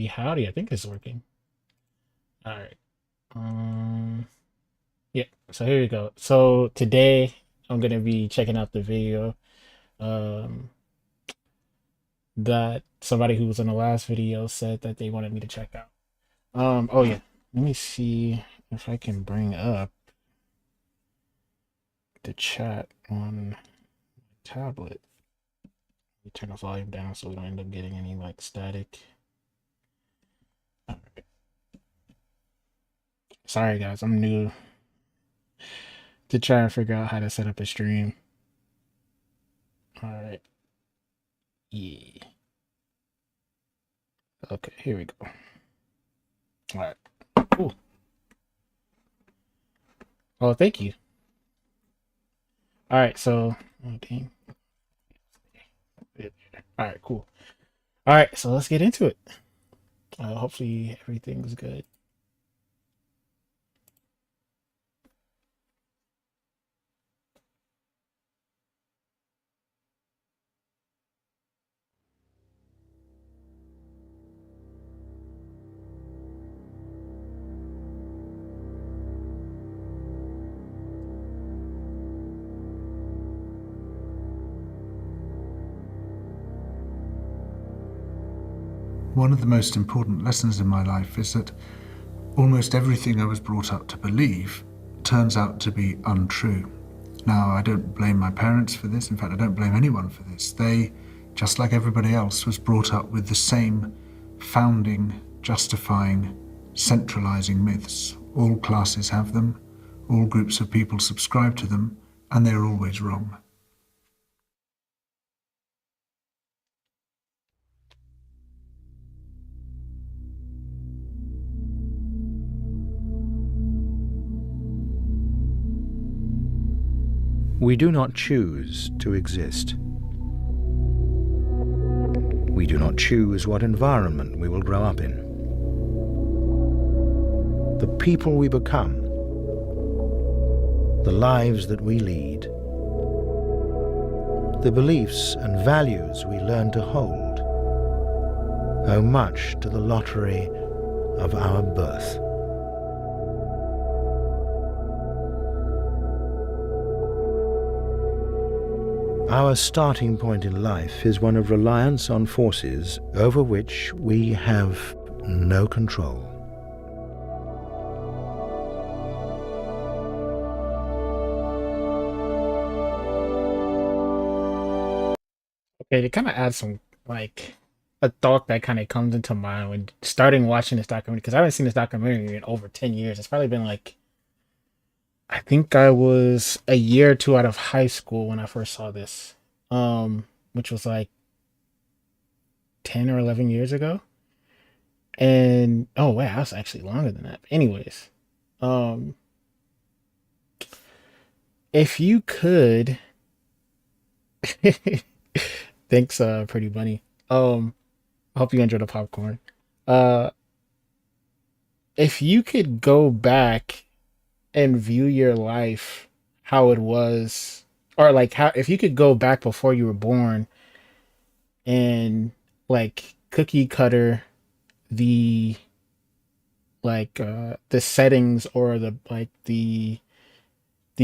Howdy, I think it's working. All right. Um, yeah. So here we go. So today I'm gonna be checking out the video um that somebody who was in the last video said that they wanted me to check out. Oh yeah. Let me see if I can bring up the chat on my tablet. Let me turn the volume down so we don't end up getting any like static. All right. Sorry guys, I'm new to try and figure out how to set up a stream. All right. Yeah. Okay, here we go. All right. Cool. Oh, thank you. All right, so okay. All right, cool. All right, so let's get into it. Hopefully everything's good. One of the most important lessons in my life is that almost everything I was brought up to believe turns out to be untrue. Now, I don't blame my parents for this. In fact, I don't blame anyone for this. They, just like everybody else, was brought up with the same founding, justifying, centralizing myths. All classes have them, all groups of people subscribe to them, and they're always wrong. We do not choose to exist. We do not choose what environment we will grow up in. The people we become, the lives that we lead, the beliefs and values we learn to hold, owe much to the lottery of our birth. Our starting point in life is one of reliance on forces over which we have no control. Okay, to kind of add some like a thought that kind of comes into mind when starting watching this documentary, because I haven't seen this documentary in over 10 years. It's probably been like I think I was a year or two out of high school when I first saw this. Which was like 10 or 11 years ago. And oh wow, that's actually longer than that. Anyways, um if you could thanks Pretty Bunny. I hope you enjoy the popcorn. Uh if you could go back and view your life how it was, or like how if you could go back before you were born and like cookie cutter the the settings or the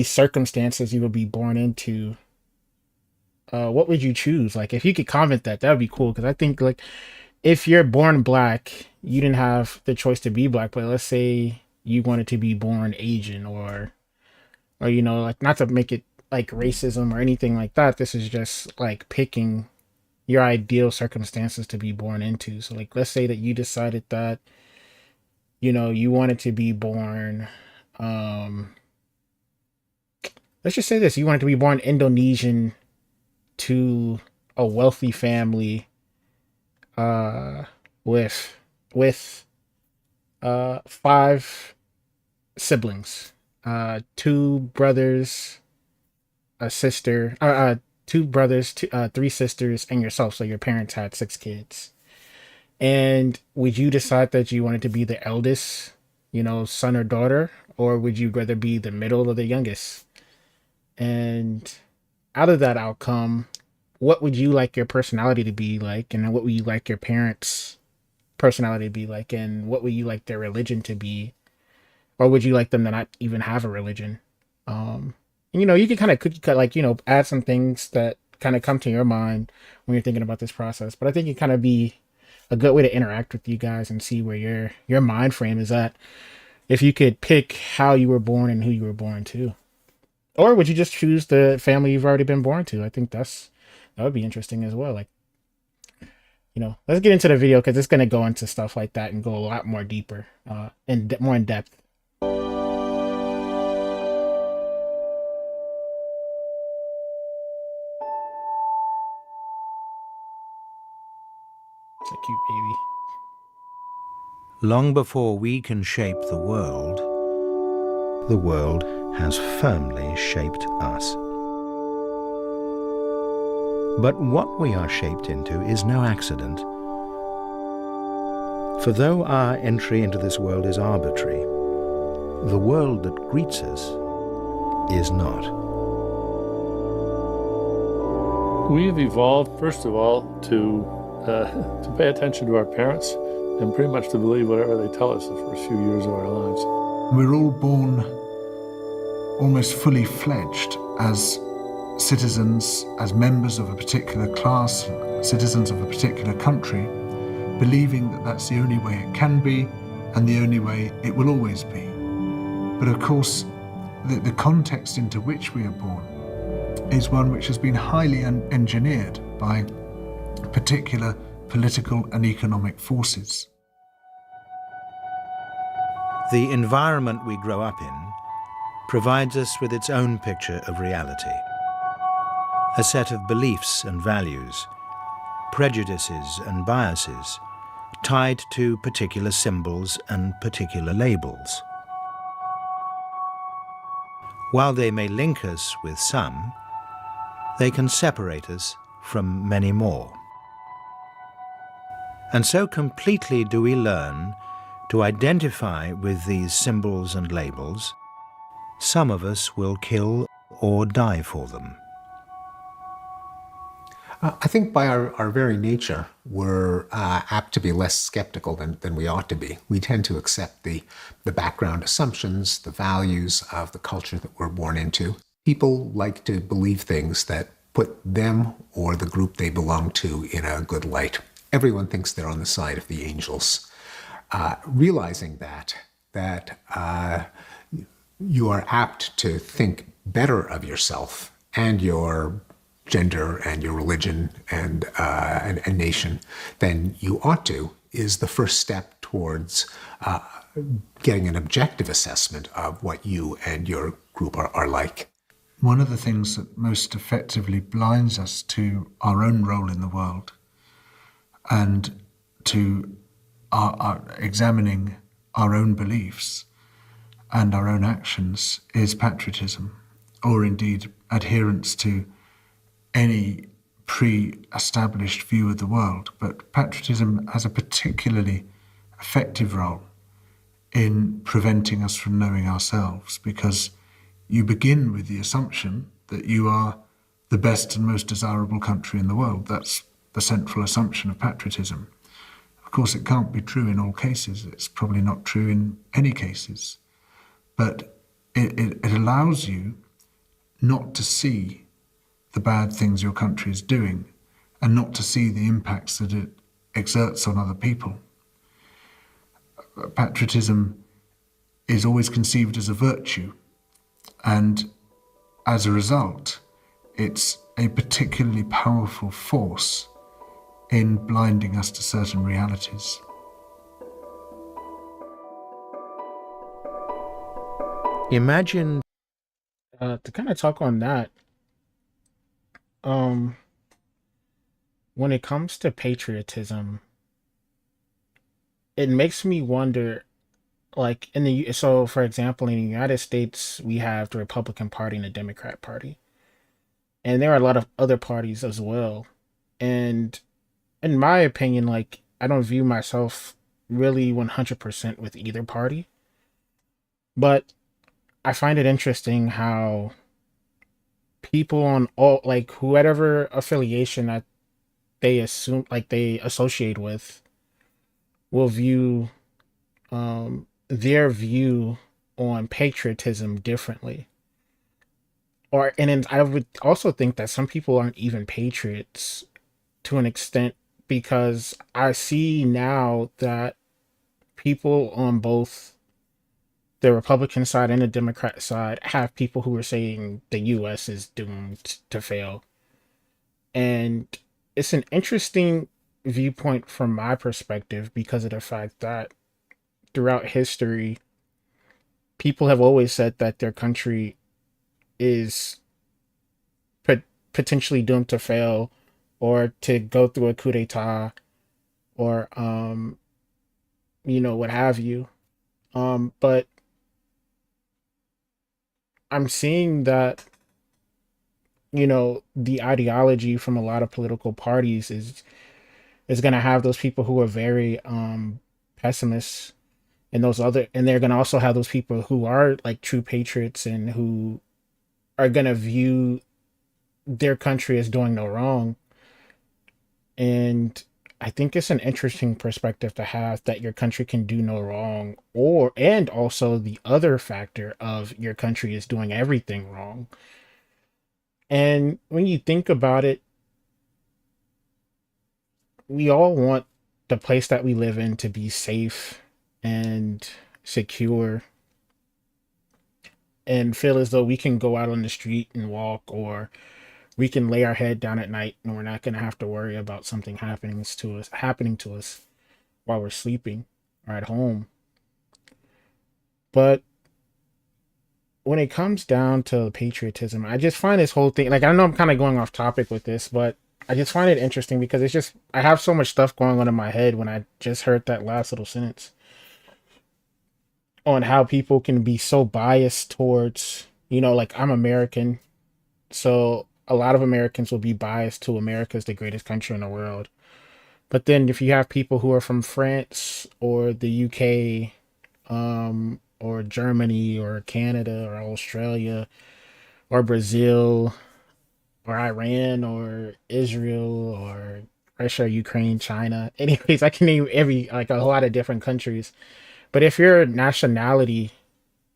circumstances you would be born into, what would you choose? Like if you could comment that, that would be cool, because I think like if you're born black, you didn't have the choice to be black, but let's say you wanted to be born Asian, or you know, like not to make it like racism or anything like that. This is just like picking your ideal circumstances to be born into. So like let's say that you decided that, you know, you wanted to be born um let's just say this, you wanted to be born Indonesian to a wealthy family, uh with with five siblings, two brothers, a sister, two brothers, three sisters, and yourself. So your parents had six kids. And would you decide that you wanted to be the eldest, you know, son or daughter, or would you rather be the middle or the youngest? And out of that outcome, what would you like your personality to be like, and what would you like your parents' personality be like, and what would you like their religion to be, or would you like them to not even have a religion? And, you can kind of cookie cut, like, add some things that kind of come to your mind when you're thinking about this process. But I think it kind of be a good way to interact with you guys and see where your mind frame is at. If you could pick how you were born and who you were born to, or would you just choose the family you've already been born to? I think that would be interesting as well. Like, let's get into the video because it's going to go into stuff like that and go a lot more deeper, and more in depth. It's a cute baby. Long before we can shape the world has firmly shaped us. But what we are shaped into is no accident. For though our entry into this world is arbitrary, the world that greets us is not. We have evolved, first of all, to pay attention to our parents and pretty much to believe whatever they tell us the first few years of our lives. We're all born almost fully fledged as citizens, as members of a particular class, citizens of a particular country, believing that that's the only way it can be and the only way it will always be. But of course, the context into which we are born is one which has been highly engineered by particular political and economic forces. The environment we grow up in provides us with its own picture of reality. A set of beliefs and values, prejudices and biases, tied to particular symbols and particular labels. While they may link us with some, they can separate us from many more. And so completely do we learn to identify with these symbols and labels, some of us will kill or die for them. I think by our very nature, we're apt to be less skeptical than we ought to be. We tend to accept the background assumptions, the values of the culture that we're born into. People like to believe things that put them or the group they belong to in a good light. Everyone thinks they're on the side of the angels. Realizing that you are apt to think better of yourself and your gender and your religion and nation than you ought to is the first step towards getting an objective assessment of what you and your group are like. One of the things that most effectively blinds us to our own role in the world and to our examining our own beliefs and our own actions is patriotism, or indeed adherence to any pre-established view of the world. But patriotism has a particularly effective role in preventing us from knowing ourselves, because you begin with the assumption that you are the best and most desirable country in the world. That's the central assumption of patriotism. Of course, it can't be true in all cases. It's probably not true in any cases. But it allows you not to see the bad things your country is doing and not to see the impacts that it exerts on other people. Patriotism is always conceived as a virtue, and as a result, it's a particularly powerful force in blinding us to certain realities. Imagine To kind of talk on that, when it comes to patriotism, it makes me wonder, like so for example, in the United States, we have the Republican Party and the Democrat Party, and there are a lot of other parties as well. And in my opinion, like, I don't view myself really 100% with either party, but I find it interesting how people on all, like, whatever affiliation that they assume, like, they associate with, will view their view on patriotism differently. And then I would also think that some people aren't even patriots to an extent, because I see now that people on both the Republican side and the Democrat side have people who are saying the US is doomed to fail. And it's an interesting viewpoint from my perspective because of the fact that throughout history, people have always said that their country is potentially doomed to fail or to go through a coup d'etat or what have you. But I'm seeing that the ideology from a lot of political parties is going to have those people who are very pessimists, and they're going to also have those people who are like true patriots and who are going to view their country as doing no wrong. And I think it's an interesting perspective to have, that your country can do no wrong, and also the other factor of your country is doing everything wrong. And when you think about it, we all want the place that we live in to be safe and secure and feel as though we can go out on the street and walk, or we can lay our head down at night and we're not going to have to worry about something happening to us while we're sleeping or at home. But when it comes down to patriotism, I just find this whole thing, like, I know I'm kind of going off topic with this, but I just find it interesting because it's just, I have so much stuff going on in my head when I just heard that last little sentence on how people can be so biased towards, like, I'm American. So a lot of Americans will be biased to America's the greatest country in the world. But then if you have people who are from France or the UK, or Germany or Canada or Australia or Brazil or Iran or Israel or Russia, Ukraine, China. Anyways, I can name a lot of different countries. But if your nationality,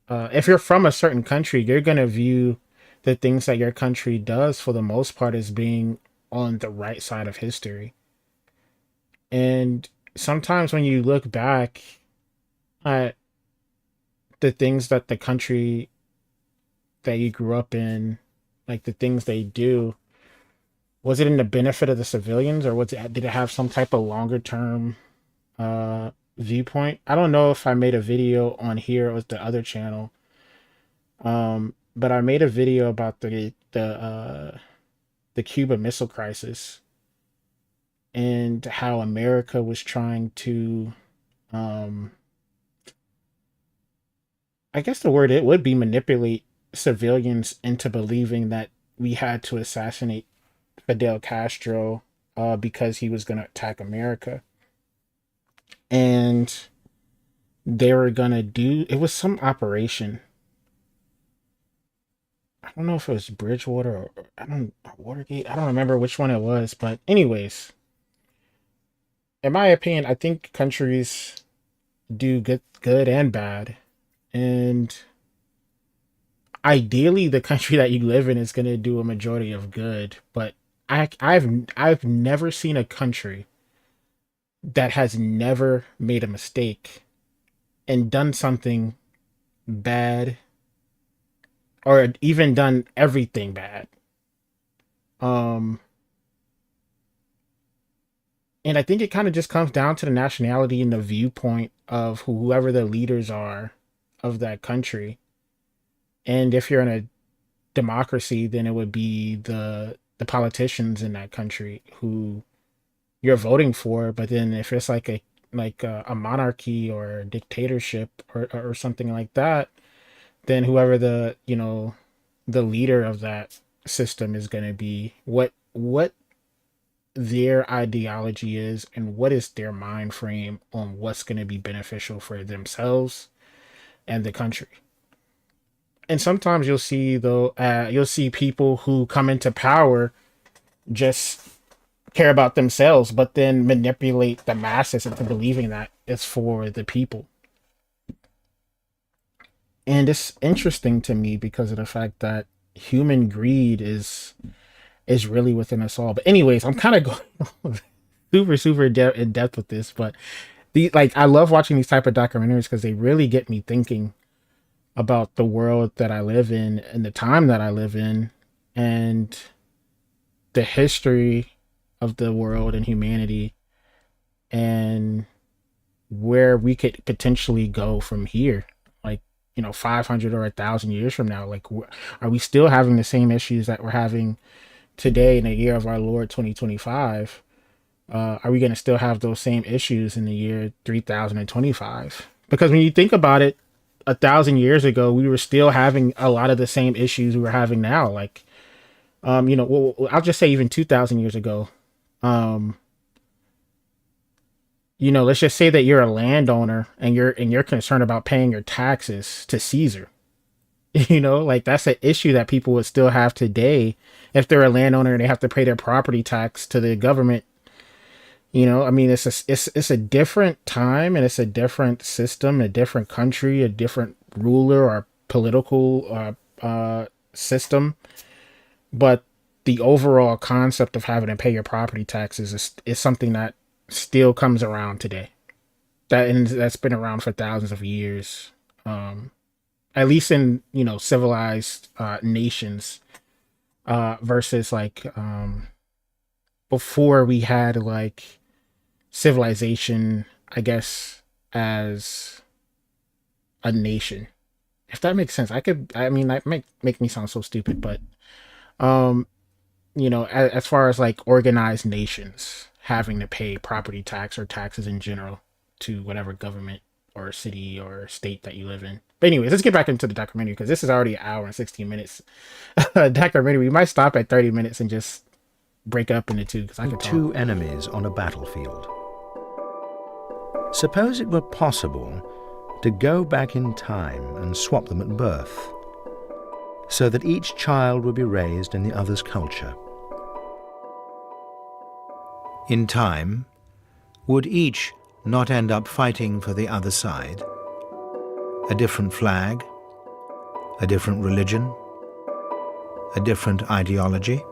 if you're from a certain country, you're going to view the things that your country does for the most part as being on the right side of history. And sometimes when you look back at the things that the country that you grew up in, like the things they do, was it in the benefit of the civilians, or did it have some type of longer term viewpoint? I don't know if I made a video on here or was the other channel, but I made a video about the Cuba Missile Crisis and how America was trying to, I guess the word it would be, manipulate civilians into believing that we had to assassinate Fidel Castro because he was going to attack America. And they were going to it was some operation. I don't know if it was Bridgewater or Watergate. I don't remember which one it was. But anyways, in my opinion, I think countries do good and bad. And ideally, the country that you live in is going to do a majority of good. But I've never seen a country that has never made a mistake and done something bad, or even done everything bad. And I think it kind of just comes down to the nationality and the viewpoint of whoever the leaders are of that country. And if you're in a democracy, then it would be the politicians in that country who you're voting for. But then if it's like a monarchy or a dictatorship or something like that, then whoever the leader of that system is going to be, what their ideology is and what is their mind frame on what's going to be beneficial for themselves and the country. And sometimes you'll see people who come into power just care about themselves, but then manipulate the masses into believing that it's for the people. And it's interesting to me because of the fact that human greed is really within us all. But anyways, I'm kind of going super in depth with this, but the like I love watching these type of documentaries because they really get me thinking about the world that I live in and the time that I live in and the history of the world and humanity and where we could potentially go from here. Like, 500 or 1,000 years from now, like, are we still having the same issues that we're having today in the year of our Lord 2025? Are we going to still have those same issues in the year 3025? Because when you think about it, 1,000 years ago, we were still having a lot of the same issues we were having now. Like, well, I'll just say even 2,000 years ago, let's just say that you're a landowner and you're concerned about paying your taxes to Caesar. Like that's an issue that people would still have today if they're a landowner and they have to pay their property tax to the government. I mean, it's a different time and it's a different system, a different country, a different ruler or political system. But the overall concept of having to pay your property taxes is something that still comes around today. That's been around for thousands of years. At least in, civilized nations, versus like before we had like civilization, I guess, as a nation. If that makes sense. That might make me sound so stupid, but as far as like organized nations having to pay property tax or taxes in general to whatever government or city or state that you live in. But anyways, let's get back into the documentary because this is already an hour and 16 minutes. Documentary. We might stop at 30 minutes and just break up into two because I could talk. Two enemies on a battlefield. Suppose it were possible to go back in time and swap them at birth, so that each child would be raised in the other's culture. In time, would each not end up fighting for the other side? A different flag, a different religion, a different ideology?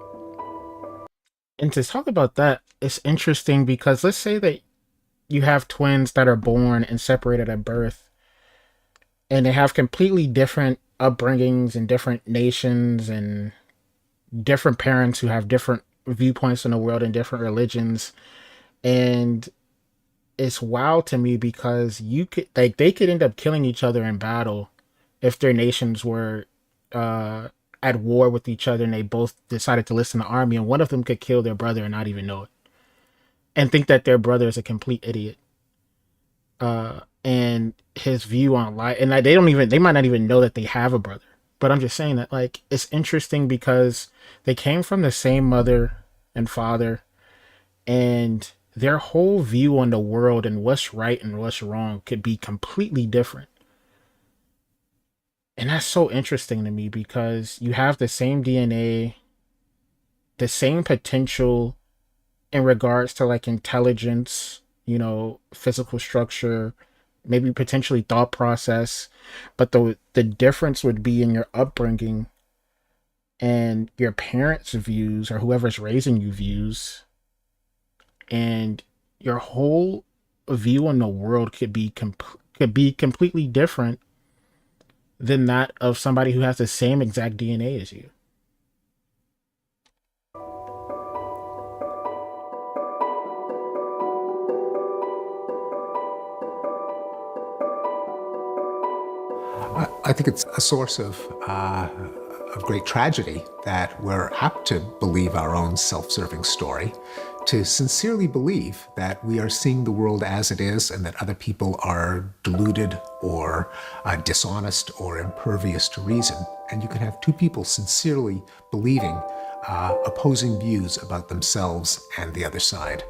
And to talk about that, it's interesting because let's say that you have twins that are born and separated at birth, and they have completely different upbringings and different nations and different parents who have different viewpoints in the world and different religions. And it's wild to me because they could end up killing each other in battle if their nations were at war with each other and they both decided to listen to the army, and one of them could kill their brother and not even know it and think that their brother is a complete idiot. And his view on life, and they might not even know that they have a brother. But I'm just saying that, like, it's interesting because they came from the same mother and father, and their whole view on the world and what's right and what's wrong could be completely different. And that's so interesting to me because you have the same DNA, the same potential in regards to like intelligence, physical structure, maybe potentially thought process, but the difference would be in your upbringing and your parents' views or whoever's raising you views, and your whole view on the world could be completely different than that of somebody who has the same exact DNA as you. I think it's a source of great tragedy that we're apt to believe our own self-serving story, to sincerely believe that we are seeing the world as it is and that other people are deluded or dishonest or impervious to reason. And you can have two people sincerely believing opposing views about themselves and the other side.